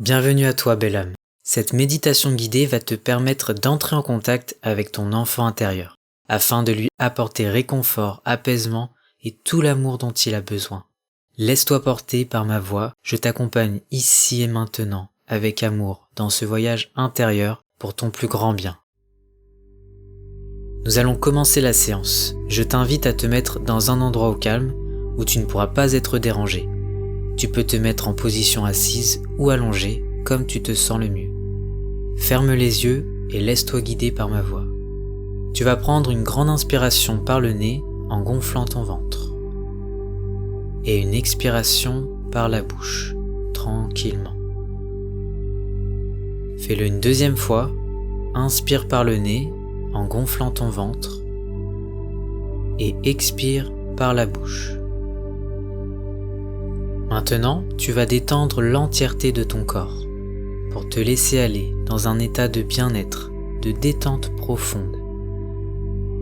Bienvenue à toi, belle âme. Cette méditation guidée va te permettre d'entrer en contact avec ton enfant intérieur, afin de lui apporter réconfort, apaisement et tout l'amour dont il a besoin. Laisse-toi porter par ma voix, je t'accompagne ici et maintenant, avec amour, dans ce voyage intérieur pour ton plus grand bien. Nous allons commencer la séance. Je t'invite à te mettre dans un endroit au calme, où tu ne pourras pas être dérangé. Tu peux te mettre en position assise ou allongée, comme tu te sens le mieux. Ferme les yeux et laisse-toi guider par ma voix. Tu vas prendre une grande inspiration par le nez en gonflant ton ventre. Et une expiration par la bouche, tranquillement. Fais-le une deuxième fois. Inspire par le nez en gonflant ton ventre. Et expire par la bouche. Maintenant, tu vas détendre l'entièreté de ton corps pour te laisser aller dans un état de bien-être, de détente profonde.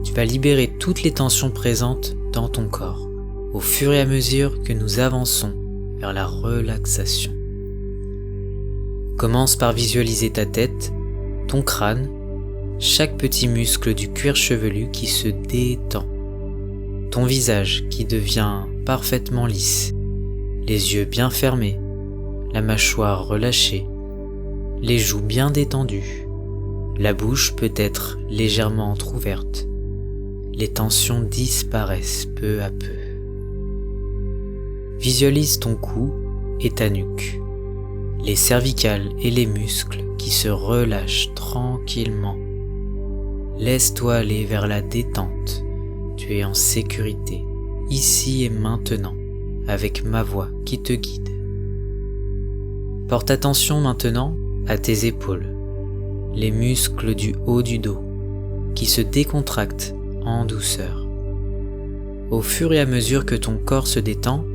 Tu vas libérer toutes les tensions présentes dans ton corps au fur et à mesure que nous avançons vers la relaxation. Commence par visualiser ta tête, ton crâne, chaque petit muscle du cuir chevelu qui se détend, ton visage qui devient parfaitement lisse, les yeux bien fermés, la mâchoire relâchée, les joues bien détendues, la bouche peut être légèrement entrouverte. Les tensions disparaissent peu à peu. Visualise ton cou et ta nuque, les cervicales et les muscles qui se relâchent tranquillement. Laisse-toi aller vers la détente. Tu es en sécurité, ici et maintenant, avec ma voix qui te guide. Porte attention maintenant à tes épaules, les muscles du haut du dos qui se décontractent en douceur. Au fur et à mesure que ton corps se détend,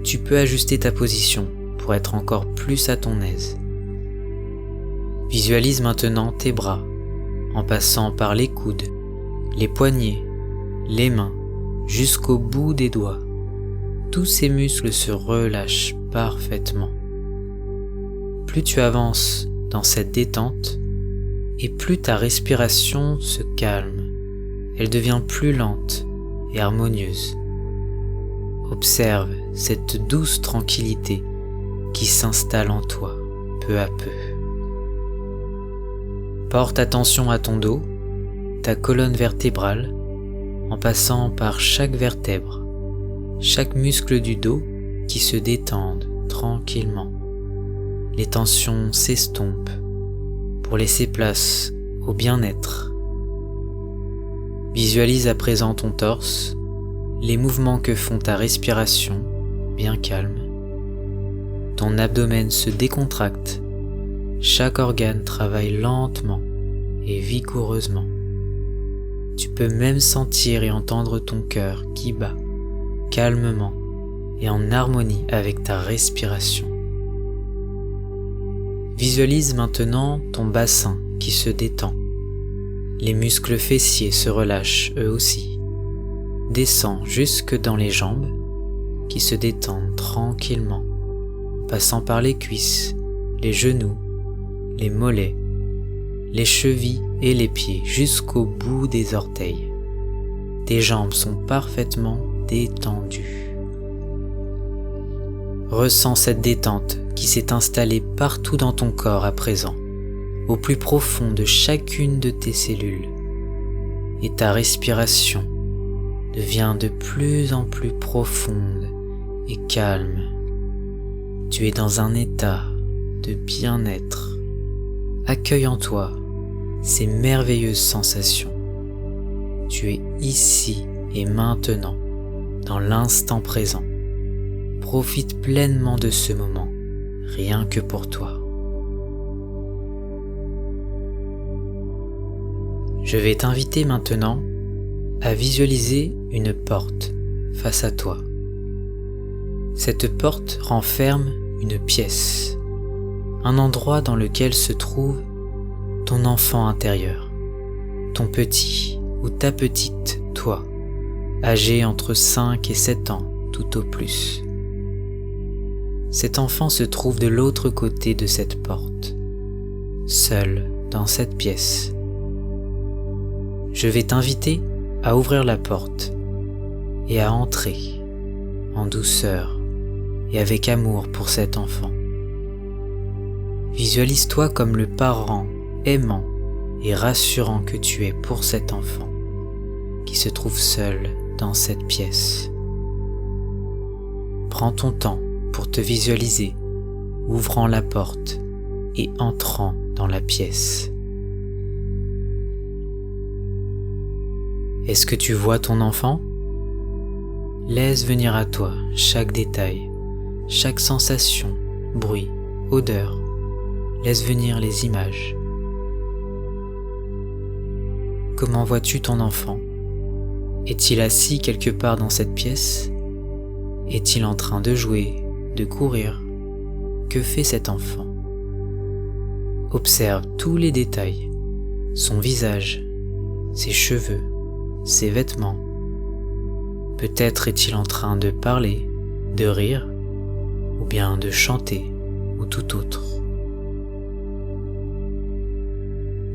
tu peux ajuster ta position pour être encore plus à ton aise. Visualise maintenant tes bras en passant par les coudes, les poignets, les mains, jusqu'au bout des doigts. Tous ces muscles se relâchent parfaitement. Plus tu avances dans cette détente, et plus ta respiration se calme. Elle devient plus lente et harmonieuse. Observe cette douce tranquillité qui s'installe en toi peu à peu. Porte attention à ton dos, ta colonne vertébrale, en passant par chaque vertèbre, chaque muscle du dos qui se détendent tranquillement. Les tensions s'estompent pour laisser place au bien-être. Visualise à présent ton torse, les mouvements que font ta respiration, bien calme. Ton abdomen se décontracte, chaque organe travaille lentement et vigoureusement. Tu peux même sentir et entendre ton cœur qui bat calmement et en harmonie avec ta respiration. Visualise maintenant ton bassin qui se détend. Les muscles fessiers se relâchent eux aussi. Descends jusque dans les jambes qui se détendent tranquillement, passant par les cuisses, les genoux, les mollets, les chevilles et les pieds jusqu'au bout des orteils. Tes jambes sont parfaitement détendues. Ressens cette détente qui s'est installée partout dans ton corps à présent, au plus profond de chacune de tes cellules. Et ta respiration devient de plus en plus profonde et calme. Tu es dans un état de bien-être. Accueille en toi ces merveilleuses sensations. Tu es ici et maintenant, dans l'instant présent. Profite pleinement de ce moment, rien que pour toi. Je vais t'inviter maintenant à visualiser une porte face à toi. Cette porte renferme une pièce, un endroit dans lequel se trouve ton enfant intérieur, ton petit ou ta petite toi, âgé entre 5 et 7 ans tout au plus. cet enfant se trouve de l'autre côté de cette porte, seul dans cette pièce. Je vais t'inviter à ouvrir la porte et à entrer en douceur et avec amour pour cet enfant. Visualise-toi comme le parent aimant et rassurant que tu es pour cet enfant qui se trouve seul dans cette pièce. Prends ton temps pour te visualiser, ouvrant la porte et entrant dans la pièce. Est-ce que tu vois ton enfant? Laisse venir à toi chaque détail, chaque sensation, bruit, odeur. Laisse venir les images. Comment vois-tu ton enfant? Est-il assis quelque part dans cette pièce? Est-il en train de jouer, de courir? Que fait cet enfant? Observe tous les détails, son visage, ses cheveux, ses vêtements. Peut-être est-il en train de parler, de rire, ou bien de chanter, ou tout autre.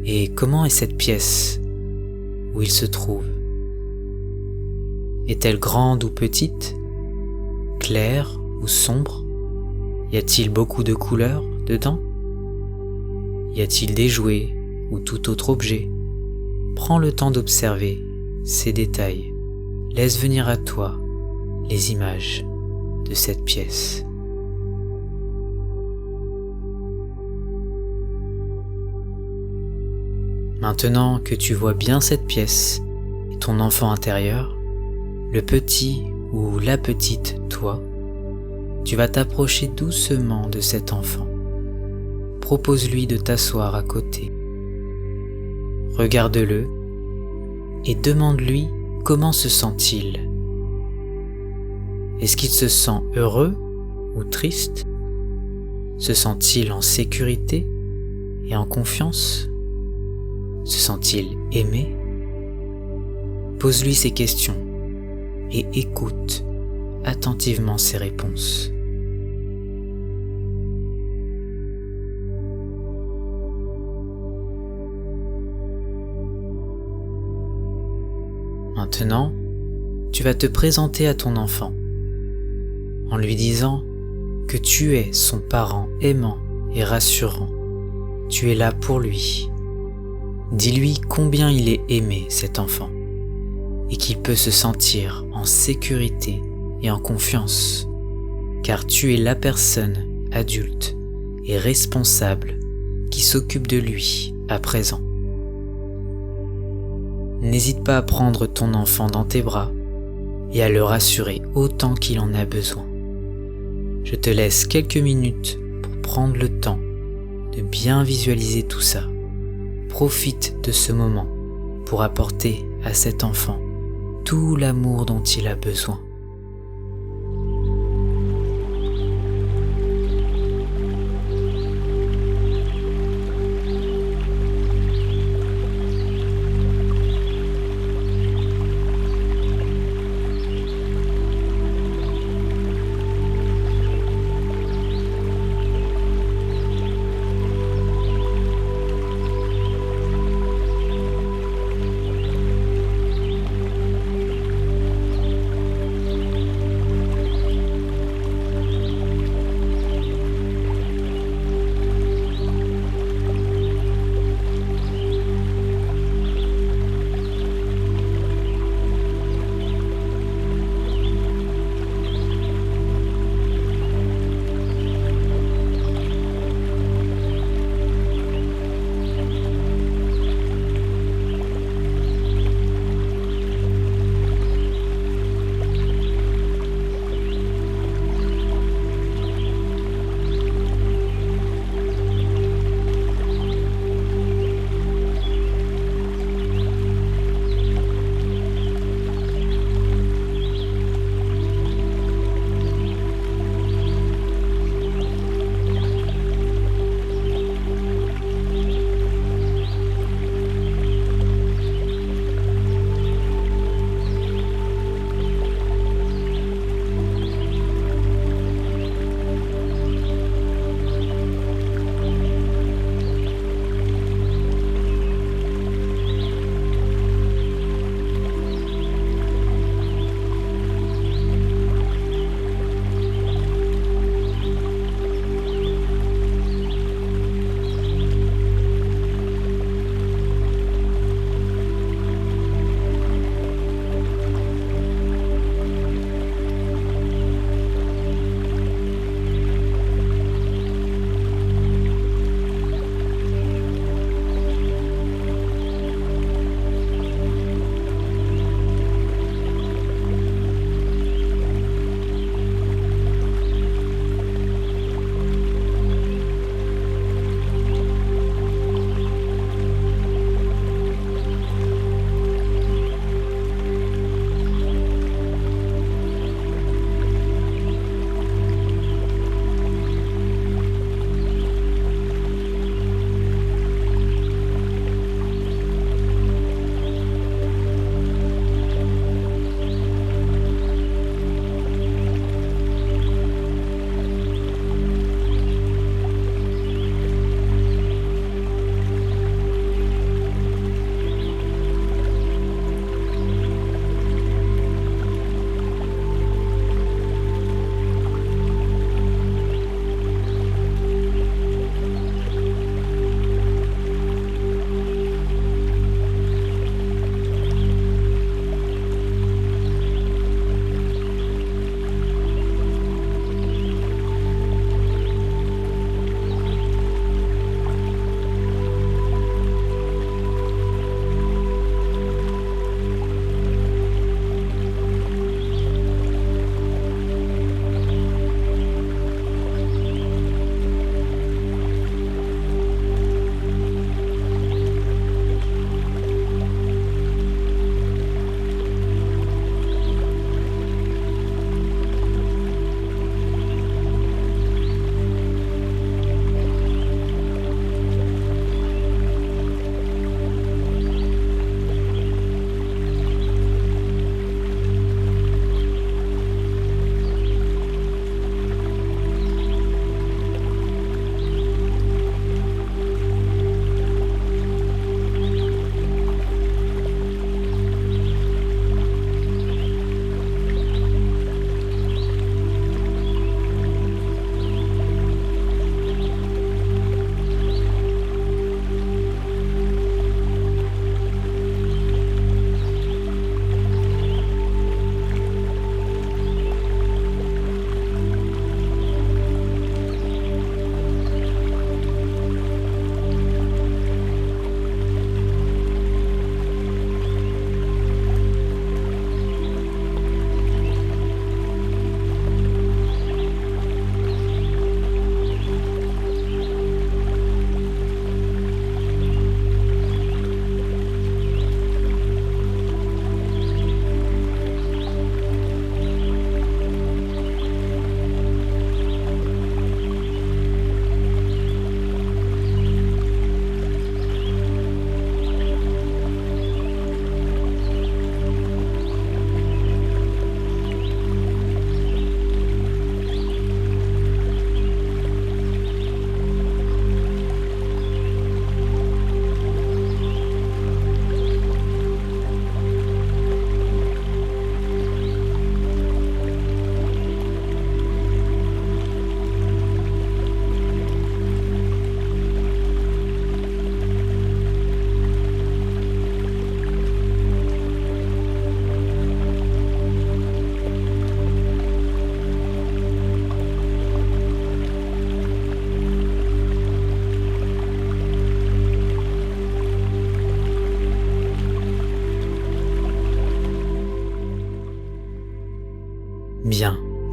Et comment est cette pièce où il se trouve? Est-elle grande ou petite? Claire ou sombre? Y a-t-il beaucoup de couleurs dedans? Y a-t-il des jouets ou tout autre objet? Prends le temps d'observer ces détails. Laisse venir à toi les images de cette pièce. Maintenant que tu vois bien cette pièce et ton enfant intérieur, le petit ou la petite toi, tu vas t'approcher doucement de cet enfant. Propose-lui de t'asseoir à côté. Regarde-le et demande-lui comment se sent-il. Est-ce qu'il se sent heureux ou triste? Se sent-il en sécurité et en confiance? Se sent-il aimé? Pose-lui ces questions et écoute attentivement ses réponses. Maintenant, tu vas te présenter à ton enfant en lui disant que tu es son parent aimant et rassurant. Tu es là pour lui. Dis-lui combien il est aimé, cet enfant, et qu'il peut se sentir en sécurité et en confiance, car tu es la personne adulte et responsable qui s'occupe de lui à présent. N'hésite pas à prendre ton enfant dans tes bras et à le rassurer autant qu'il en a besoin. Je te laisse quelques minutes pour prendre le temps de bien visualiser tout ça. Profite de ce moment pour apporter à cet enfant tout l'amour dont il a besoin.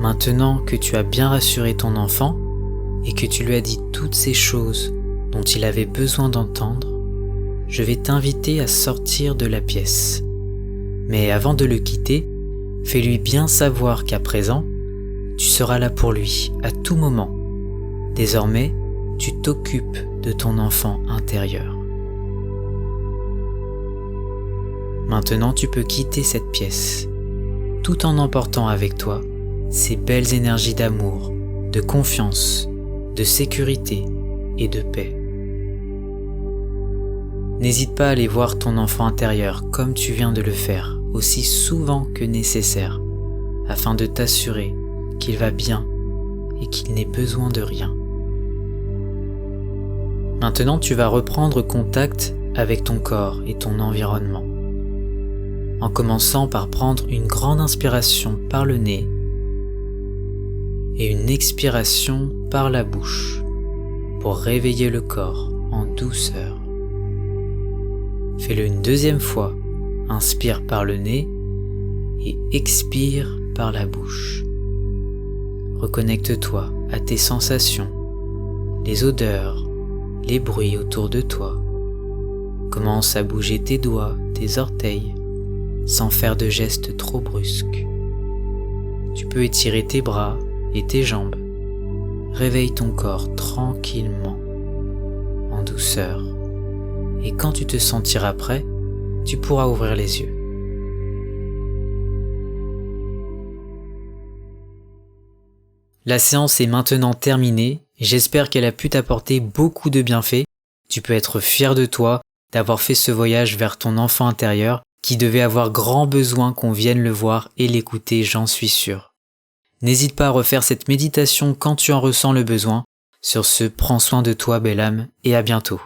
Maintenant que tu as bien rassuré ton enfant et que tu lui as dit toutes ces choses dont il avait besoin d'entendre, je vais t'inviter à sortir de la pièce. Mais avant de le quitter, fais-lui bien savoir qu'à présent, tu seras là pour lui à tout moment. Désormais, tu t'occupes de ton enfant intérieur. Maintenant, tu peux quitter cette pièce, tout en emportant avec toi ces belles énergies d'amour, de confiance, de sécurité et de paix. N'hésite pas à aller voir ton enfant intérieur comme tu viens de le faire, aussi souvent que nécessaire, afin de t'assurer qu'il va bien et qu'il n'ait besoin de rien. Maintenant, tu vas reprendre contact avec ton corps et ton environnement, en commençant par prendre une grande inspiration par le nez et une expiration par la bouche pour réveiller le corps en douceur. Fais-le une deuxième fois, inspire par le nez et expire par la bouche. Reconnecte-toi à tes sensations, les odeurs, les bruits autour de toi. Commence à bouger tes doigts, tes orteils, sans faire de gestes trop brusques. Tu peux étirer tes bras et tes jambes. Réveille ton corps tranquillement, en douceur. Et quand tu te sentiras prêt, tu pourras ouvrir les yeux. La séance est maintenant terminée. J'espère qu'elle a pu t'apporter beaucoup de bienfaits. Tu peux être fier de toi d'avoir fait ce voyage vers ton enfant intérieur qui devait avoir grand besoin qu'on vienne le voir et l'écouter, j'en suis sûr. N'hésite pas à refaire cette méditation quand tu en ressens le besoin. Sur ce, prends soin de toi, belle âme, et à bientôt.